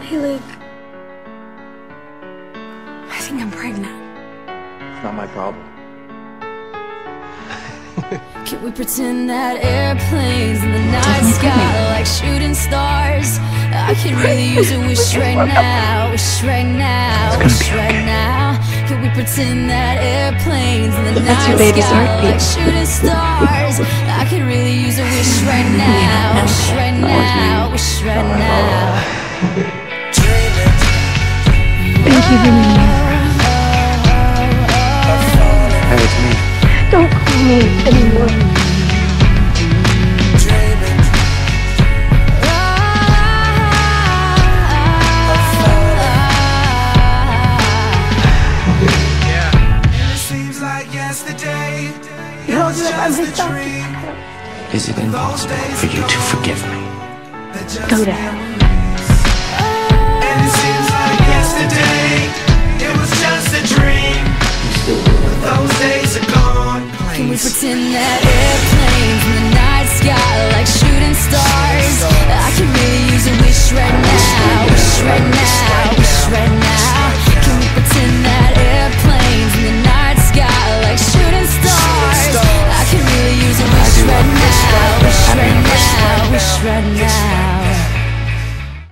Hey, Luke. I think I'm pregnant. It's not my problem. Can we pretend that airplanes in the night sky are like shooting stars? I could really use a wish right now, wish right now, wish right now. Can we pretend that airplanes in the night sky are like shooting stars? I could really use a wish right now, wish right now, wish right now. Thank you for me. Hey, it's me. Don't call me anymore. You're all by myself. Is it impossible for you to forgive me? Go to hell. And it seems like yesterday, it was just a dream. But those days are gone. Can we pretend that airplanes in the night sky are like shooting stars? I can really use a wish right now, wish right now, wish right now. Can we pretend that airplanes in the night sky are like shooting stars? I can really use a wish right now, wish right now, wish right now.